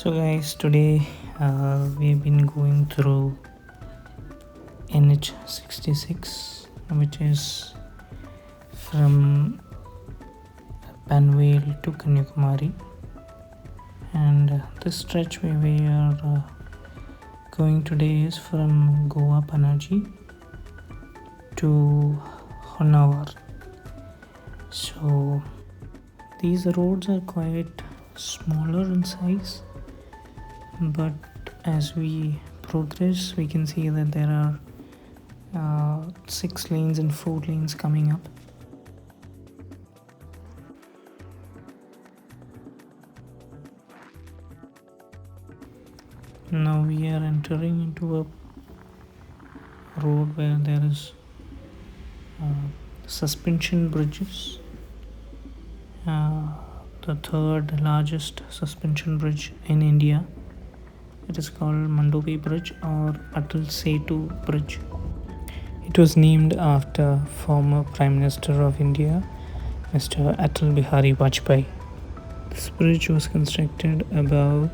So guys, today we've been going through NH-66, which is from Panvel to Kanyakumari, and this stretch where we are going today is from Goa Panaji to Honavar. So these roads are quite smaller in size, but as we progress we can see that there are 6 lanes and 4 lanes coming up. Now we are entering into a road where there is suspension bridges, the third largest suspension bridge in India. It is called Mandovi Bridge or Atal Setu Bridge. It was named after former Prime Minister of India, Mr. Atal Bihari Vajpayee. This bridge was constructed above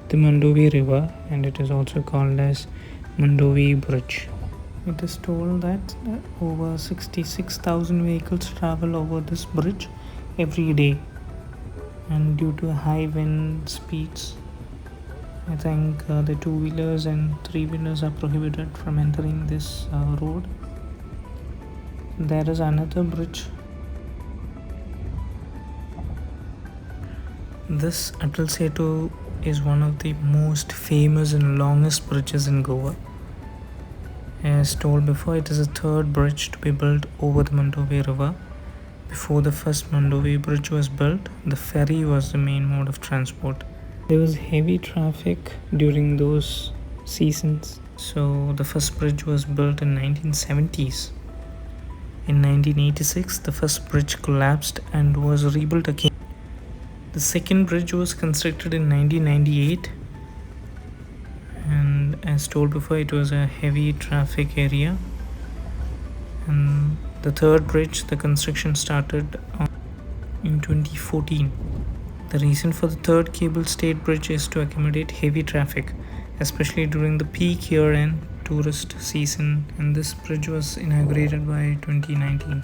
the Mandovi River and it is also called as Mandovi Bridge. It is told that over 66,000 vehicles travel over this bridge every day, and due to high wind speeds, I think the 2-wheelers and 3-wheelers are prohibited from entering this road. There is another bridge. This Atal Setu is one of the most famous and longest bridges in Goa. As told before, it is the third bridge to be built over the Mandovi River. Before the first Mandovi Bridge was built, the ferry was the main mode of transport. There was heavy traffic during those seasons, so the first bridge was built in 1970s. In 1986, the first bridge collapsed and was rebuilt again. The second bridge was constructed in 1998, and as told before, it was a heavy traffic area. And the third bridge, the construction started in 2014. The reason for the third cable-stayed bridge is to accommodate heavy traffic, especially during the peak year-end tourist season, and this bridge was inaugurated by 2019.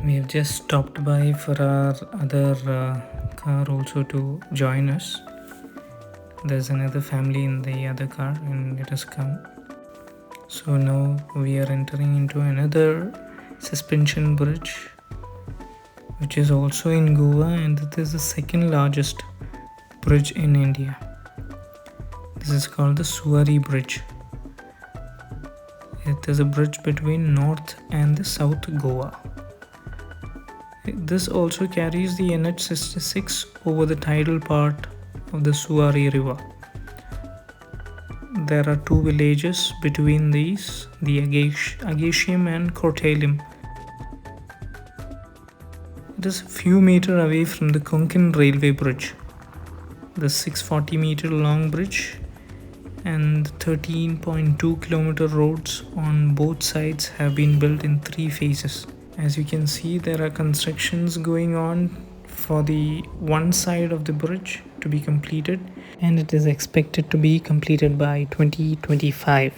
We have just stopped by for our other car also to join us. There's another family in the other car and it has come. So now we are entering into another suspension bridge, which is also in Goa, and it is the second largest bridge in India. This is called the Zuari Bridge. It is a bridge between North and the South Goa. This also carries the NH-66 over the tidal part of the Zuari River. There are 2 villages between these, the agaçaim and Kortalim. It is a few meters away from the Konkan Railway Bridge. The 640-meter long bridge and 13.2 kilometer roads on both sides have been built in 3 phases. As you can see, there are constructions going on for the one side of the bridge to be completed, and it is expected to be completed by 2025.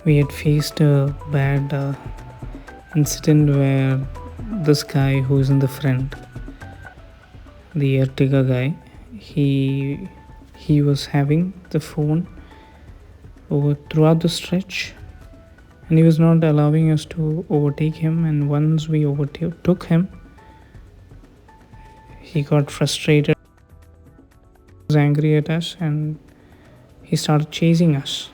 We had faced a bad incident where this guy who is in the front, the Ertiga guy, he was having the phone over throughout the stretch, and he was not allowing us to overtake him. And once we overtook him, he got frustrated, was angry at us, and he started chasing us.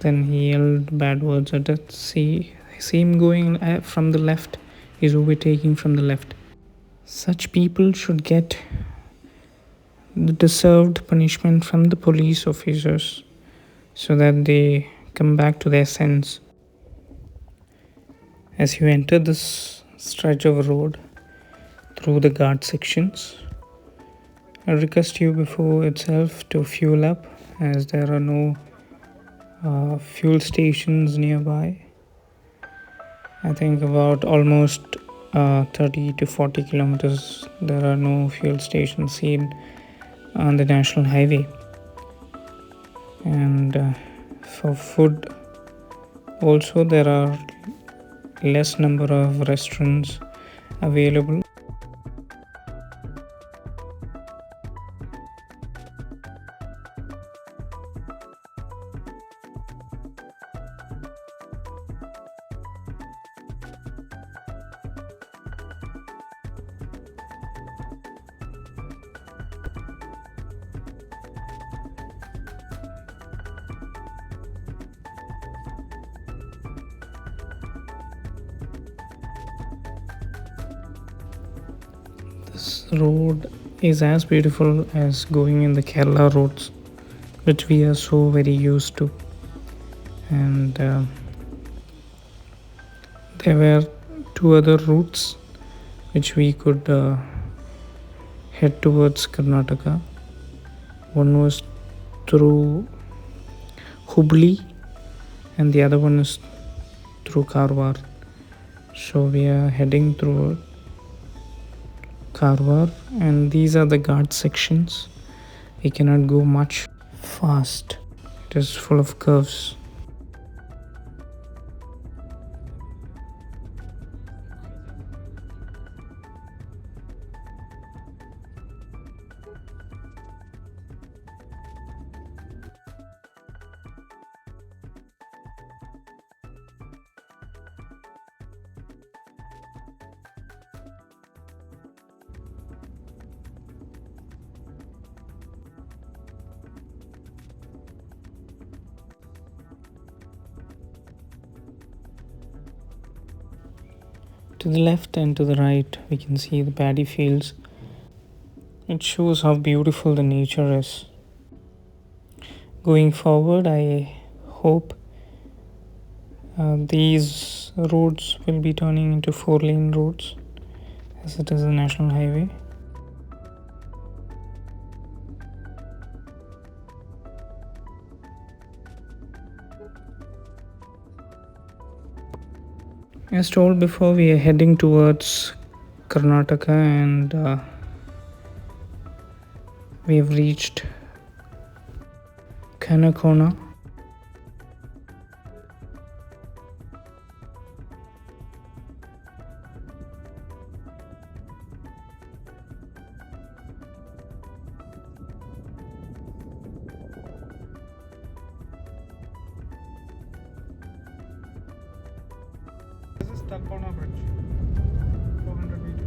Then he yelled bad words at us. See him going from the left. He's overtaking from the left. Such people should get the deserved punishment from the police officers so that they come back to their sense. As you enter this stretch of road through the guard sections, I request you before itself to fuel up, as there are no fuel stations nearby. I think about almost 30 to 40 kilometers there are no fuel stations seen on the national highway. And for food also, there are less number of restaurants available. This road is as beautiful as going in the Kerala roads, which we are so very used to. And there were two other routes which we could head towards Karnataka. One was through Hubli and the other one is through Karwar. So we are heading through Karwar, and these are the guard sections. We cannot go much fast. It is full of curves. To the left and to the right, we can see the paddy fields. It shows how beautiful the nature is. Going forward, I hope these roads will be turning into 4-lane roads, as it is a national highway. As told before, we are heading towards Karnataka, and we have reached Kanakona. This is Talpona Bridge, 400 meters.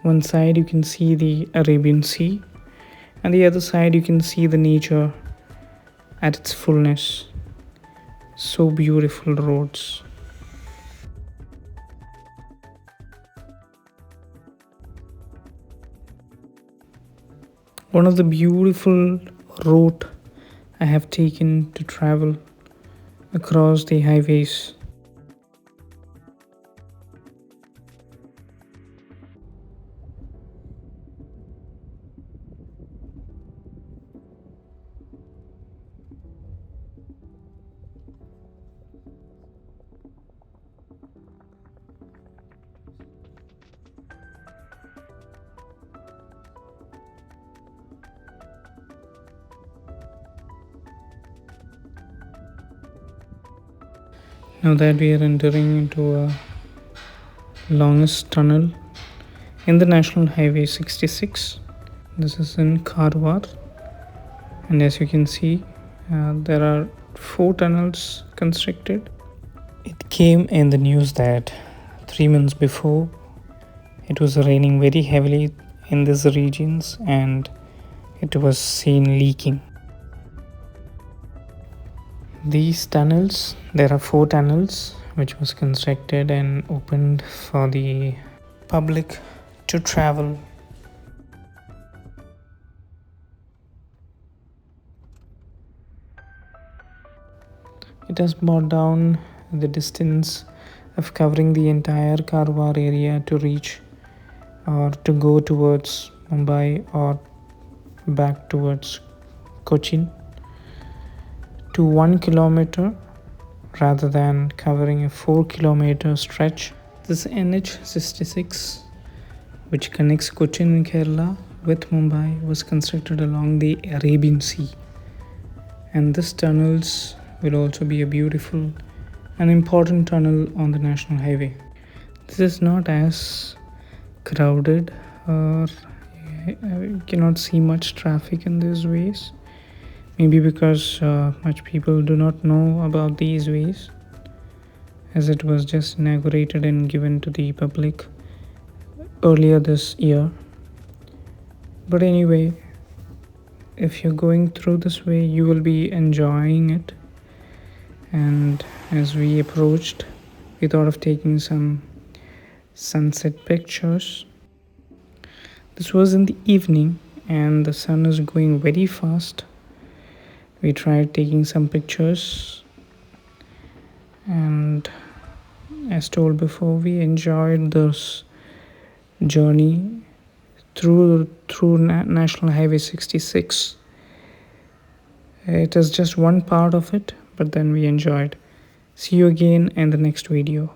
One side you can see the Arabian Sea, and the other side you can see the nature at its fullness. So beautiful roads. One of the beautiful route I have taken to travel across the highways. Now that we are entering into a longest tunnel in the National Highway 66. This is in Karwar, and as you can see, there are 4 tunnels constructed. It came in the news that 3 months before it was raining very heavily in these regions and it was seen leaking. These tunnels, there are 4 tunnels which was constructed and opened for the public to travel. It has brought down the distance of covering the entire Karwar area to reach or to go towards Mumbai or back towards Cochin to 1 kilometer rather than covering a 4 kilometer stretch. This NH-66, which connects Cochin in Kerala with Mumbai, was constructed along the Arabian Sea. And this tunnels will also be a beautiful and important tunnel on the national highway. This is not as crowded, or you cannot see much traffic in these ways. Maybe because much people do not know about these ways, as it was just inaugurated and given to the public earlier this year. But anyway, if you're going through this way, you will be enjoying it. And as we approached, we thought of taking some sunset pictures. This was in the evening and the sun is going very fast. We tried taking some pictures, and as told before, we enjoyed this journey through National Highway 66. It is just one part of it, but then we enjoyed. See you again in the next video.